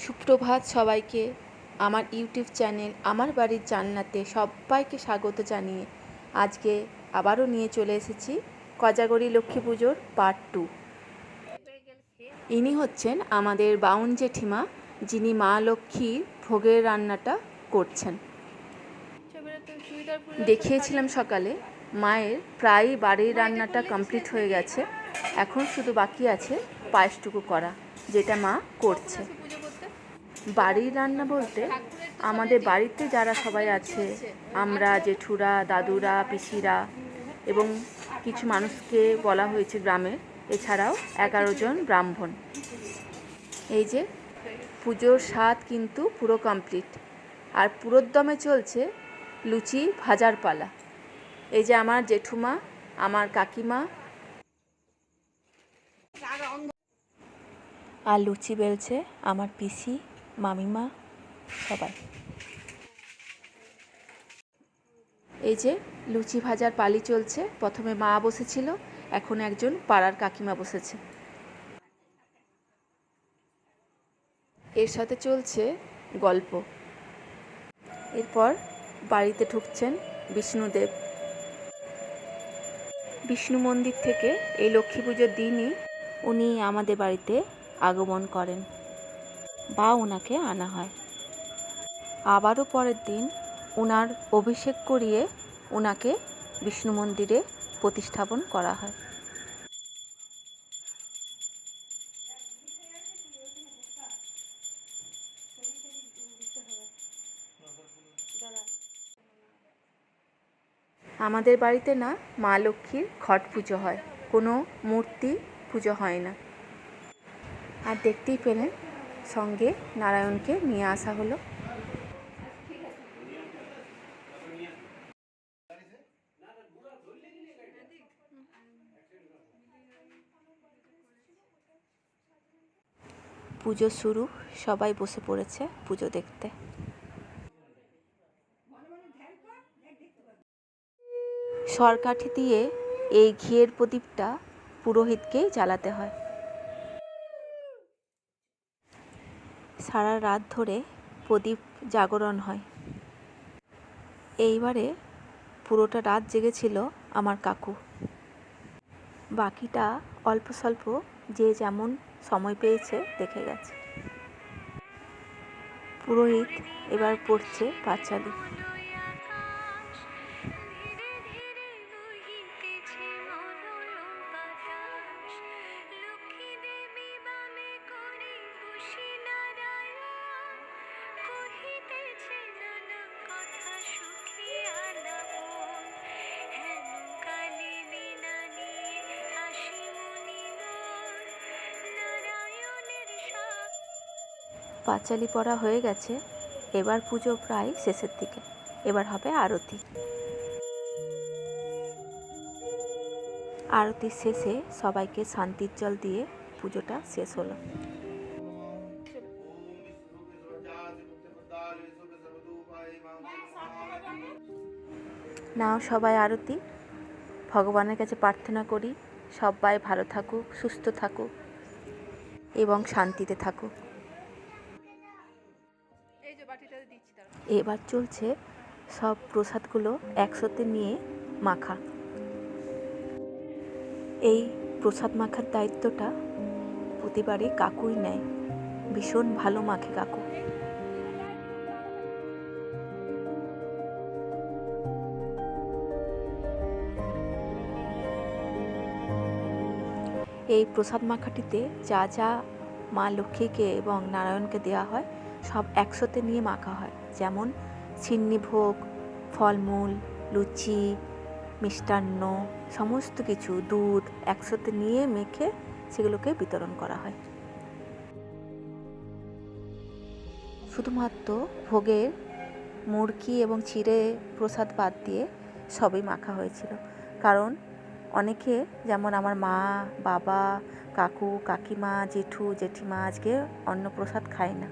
সুপ্রভাত সবাইকে। আমার ইউটিউব চ্যানেল আমার বাড়ির জানলাতে সবাইকে স্বাগত জানিয়ে আজকে আবারও নিয়ে চলে এসেছি কোজাগরী লক্ষ্মী পুজোর পার্ট 2। ইনি হচ্ছেন আমাদের বাউন জেঠিমা, যিনি মা লক্ষ্মীর ভোগের রান্নাটা করছেন। দেখিয়েছিলাম সকালে, মায়ের প্রায় বাড়ির রান্নাটা কমপ্লিট হয়ে গেছে, এখন শুধু বাকি আছে পায়েসটুকু করা, যেটা মা করছে। বাড়ির রান্না বলতে আমাদের বাড়িতে যারা সবাই আছে, আমরা জেঠুরা, দাদুরা, পিসিরা এবং কিছু মানুষকে বলা হয়েছে গ্রামের, এছাড়াও 11 জন ব্রাহ্মণ। এই যে পুজোর স্বাদ কিন্তু পুরো কমপ্লিট, আর পুরোদমে চলছে লুচি ভাজার পালা। এই যে আমার জেঠুমা, আমার কাকিমা আর লুচি বেলছে আমার পিসি, মামিমা, সবাই। এই যে লুচি ভাজার পালি চলছে। প্রথমে মা বসেছিল, এখন একজন পাড়ার কাকিমা বসেছে। এর সাথে চলছে গল্প। এরপর বাড়িতে ঢুকছেন বিষ্ণুদেব। বিষ্ণু মন্দির থেকে এই লক্ষ্মী পুজোর দিনই উনি আমাদের বাড়িতে আগমন করেন বা ওনাকে আনা হয়। আবারও পরের দিন ওনার অভিষেক করিয়ে ওনাকে বিষ্ণু মন্দিরে প্রতিস্থাপন করা হয়। আমাদের বাড়িতে না মা লক্ষ্মীর ঘট পুজো হয়, কোনো মূর্তি পুজো হয় না। আর দেখতেই পেলেন সঙ্গে নারায়ণকে নিয়ে আসা হলো। পুজো শুরু, সবাই বসে পড়েছে পুজো দেখতে। সরকাঠি দিয়ে এই ঘিয়ের প্রদীপটা পুরোহিতকেই জ্বালাতে হয়। সারা রাত ধরে প্রদীপ জাগরণ হয়। এইবারে পুরোটা রাত জেগেছিল আমার কাকু, বাকিটা অল্প স্বল্প যে যেমন সময় পেয়েছে দেখে গেছে। পুরোহিত এবার পড়ছে পাঁচালি। পাঁচালি পড়া হয়ে গেছে, এবার পুজো প্রায় শেষের দিকে। এবার হবে আরতি। আরতির শেষে সবাইকে শান্তির জল দিয়ে পুজোটা শেষ হলো। নাও সবাই আরতি। ভগবানের কাছে প্রার্থনা করি সবাই ভালো থাকুক, সুস্থ থাকুক এবং শান্তিতে থাকুক। এবার চলছে সব প্রসাদগুলো একসাথে নিয়ে মাখা। এই প্রসাদ মাখার দায়িত্বটা প্রতিবারই কাকুই নেয়। ভীষণ ভালো মাখে কাকু। এই প্রসাদ মাখাটিতে যা যা মা লক্ষ্মীকে এবং নারায়ণকে দেওয়া হয় সব একসাথে নিয়ে মাখা হয়। যেমন ছিন্নি ভোগ, ফলমূল, লুচি, মিষ্টান্ন, সমস্ত কিছু, দুধ একসাথে নিয়ে মেখে সেগুলোকে বিতরণ করা হয়। শুধুমাত্র ভোগের মুড়কি এবং চিড়ে প্রসাদ বাদ দিয়ে সবই মাখা হয়েছিল, কারণ অনেকে যেমন আমার মা, বাবা, কাকু, কাকিমা, জেঠু, জেঠিমা আজকে অন্নপ্রসাদ খায় না।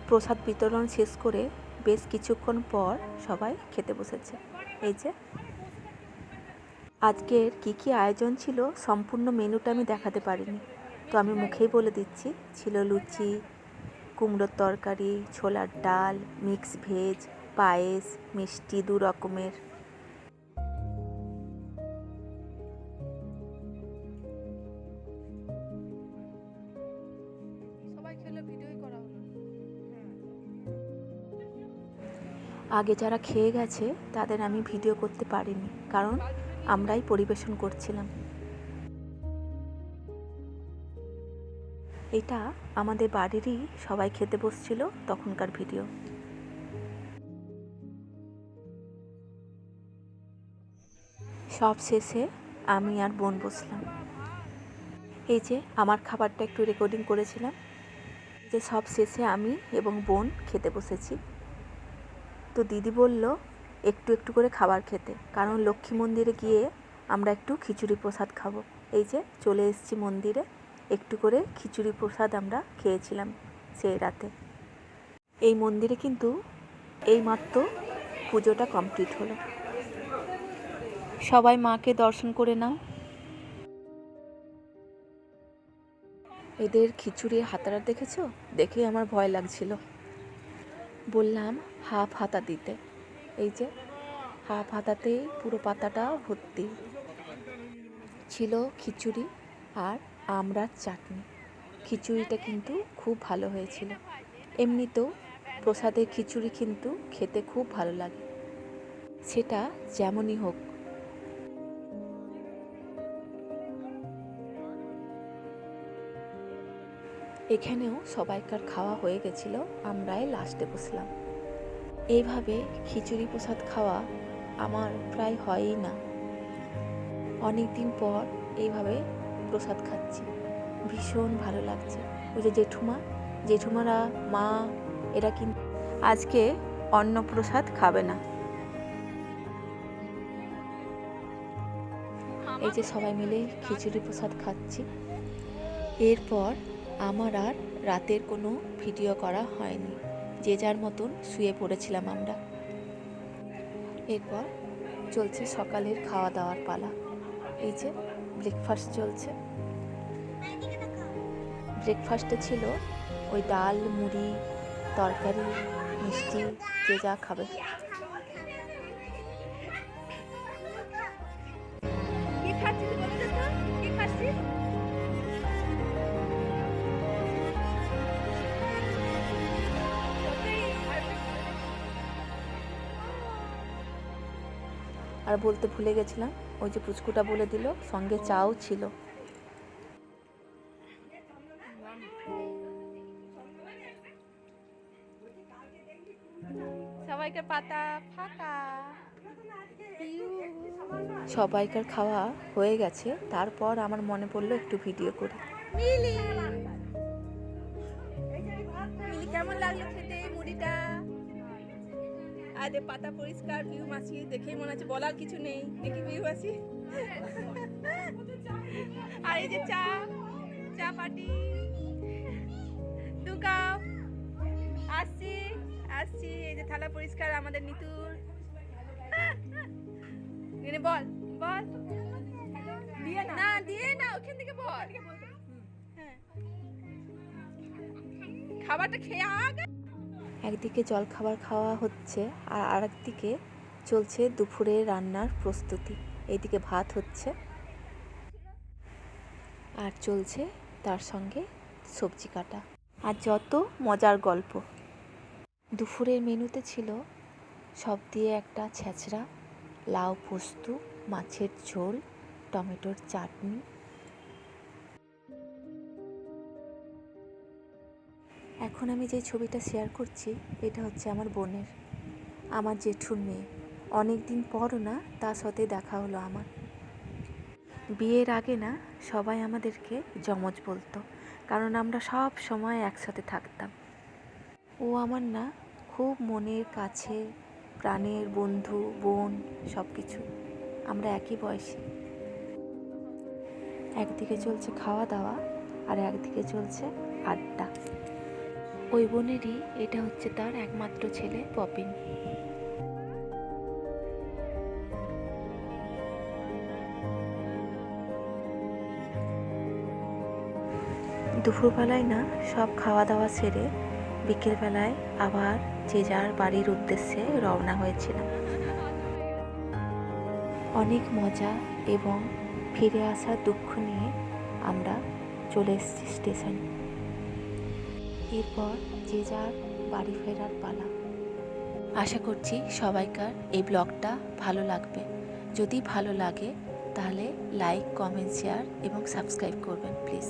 প্রসাদ বিতরণ শেষ করে বেশ কিছুক্ষণ পর সবাই খেতে বসেছে। এই যে আজকের কী আয়োজন ছিল সম্পূর্ণ মেনুটা আমি দেখাতে পারিনি, তো আমি মুখেই বলে দিচ্ছি। ছিল লুচি, কুমড়োর তরকারি, ছোলার ডাল, মিক্স ভেজ, পায়েস, মিষ্টি 2 রকমের। আগে যারা খেয়ে গেছে তাদের আমি ভিডিও করতে পারিনি, কারণ আমরাই পরিবেশন করছিলাম। এটা আমাদের বাড়িরই সবাই খেতে বসছিল তখনকার ভিডিও। সব শেষে আমি আর বোন বসলাম। এই যে আমার খাবারটা একটু রেকর্ডিং করেছিলাম, যে সব শেষে আমি এবং বোন খেতে বসেছি। তো দিদি বলল একটু একটু করে খাবার খেতে, কারণ লক্ষ্মী মন্দিরে গিয়ে আমরা একটু খিচুড়ি প্রসাদ খাবো। এই যে চলে এসেছি মন্দিরে, একটু করে খিচুড়ি প্রসাদ আমরা খেয়েছিলাম সেই রাতে। এই মন্দিরে কিন্তু এইমাত্র পুজোটা কমপ্লিট হলো। সবাই মাকে দর্শন করে নাও। এদের খিচুড়ির হাতাটা দেখেছো? দেখে আমার ভয় লাগছিল। বললাম হাফ হাতা দিতে। এই যে হাফ হাতাতেই পুরো পাতাটা ভর্তি ছিল খিচুড়ি আর আমড়ার চাটনি। খিচুড়িটা কিন্তু খুব ভালো হয়েছিল। এমনিতেও প্রসাদের খিচুড়ি কিন্তু খেতে খুব ভালো লাগে, সেটা যেমনই হোক। এখানেও সবাইকার খাওয়া হয়ে গেছিল, আমরাই লাস্টে বসলাম। এইভাবে খিচুড়ি প্রসাদ খাওয়া আমার প্রায় হয়ই না। অনেক দিন পর এইভাবে প্রসাদ খাচ্ছি, ভীষণ ভালো লাগছে। ওই যে জেঠুমারা, মা, এরা কিন্তু আজকে অন্ন প্রসাদ খাবে না। এই যে সবাই মিলে খিচুড়ি প্রসাদ খাচ্ছি। এরপর আমার আর রাতের কোনো ভিডিও করা হয়নি, যে যার মতন শুয়ে পড়েছিলাম আমরা। এরপর চলছে সকালের খাওয়া দাওয়ার পালা। এই যে ব্রেকফাস্ট চলছে। ব্রেকফাস্টে ছিল ওই ডাল, মুড়ি, তরকারি, মিষ্টি, যে যা খাবে। আর বলতে ভুলে গেছিলাম, ওই যে পুচকুটা বলে দিল সঙ্গে চাও ছিল। সবাইকার পাতা ফাঁকা। সবাইকার খাওয়া হয়ে গেছে, তারপর আমার মনে পড়লো একটু ভিডিও করি। মিলি কেমন লাগলো খেতে মুড়িটা? আরে পাতা পরিষ্কার, ভিউ মাসি দেখেই মনে হচ্ছে বলার কিছু নেই। দেখি ভিউ মাসি। আর এই যে চা পাটি 2 কাপ। আসছি। এই যে থালা পরিষ্কার আমাদের নিতুর। বল দিয়ে না ওখান থেকে বল। খাবারটা খেয়ে আগে। একদিকে জল খাবার খাওয়া হচ্ছে আর আরেকদিকে চলছে দুপুরে রান্নার প্রস্তুতি। এইদিকে ভাত হচ্ছে আর চলছে তার সঙ্গে সবজি কাটা আর যত মজার গল্প। দুপুরের মেনুতে ছিল সব দিয়ে একটা ছেঁচড়া, লাউ পোস্ত, মাছের ঝোল, টমেটোর চাটনি। এখন আমি যে ছবিটা শেয়ার করছি এটা হচ্ছে আমার বোনের, আমার জেঠুর মেয়ে। অনেক দিন পরও না তার সাথে দেখা হলো আমার। বিয়ের আগে না সবাই আমাদেরকে যমজ বলতো, কারণ আমরা সব সময় একসাথে থাকতাম। ও আমার না খুব মনের কাছে, প্রাণের বন্ধু, বোন, সব কিছু। আমরা একই বয়সী। একদিকে চলছে খাওয়া দাওয়া আর একদিকে চলছে আড্ডা। ওই বোনেরই এটা হচ্ছে তার একমাত্র ছেলে পপিন। দুপুরবেলায় না সব খাওয়া দাওয়া সেরে বিকেলবেলায় আবার যে যার বাড়ির উদ্দেশ্যে রওনা হয়েছিলাম। অনেক মজা এবং ফিরে আসার দুঃখ নিয়ে আমরা চলে এসেছি স্টেশন। এরপর যে যার বাড়ি ফেরার পালা। আশা করছি সবাইকার এই ব্লগটা ভালো লাগবে। যদি ভালো লাগে তাহলে লাইক, কমেন্ট, শেয়ার এবং সাবস্ক্রাইব করবেন প্লিজ।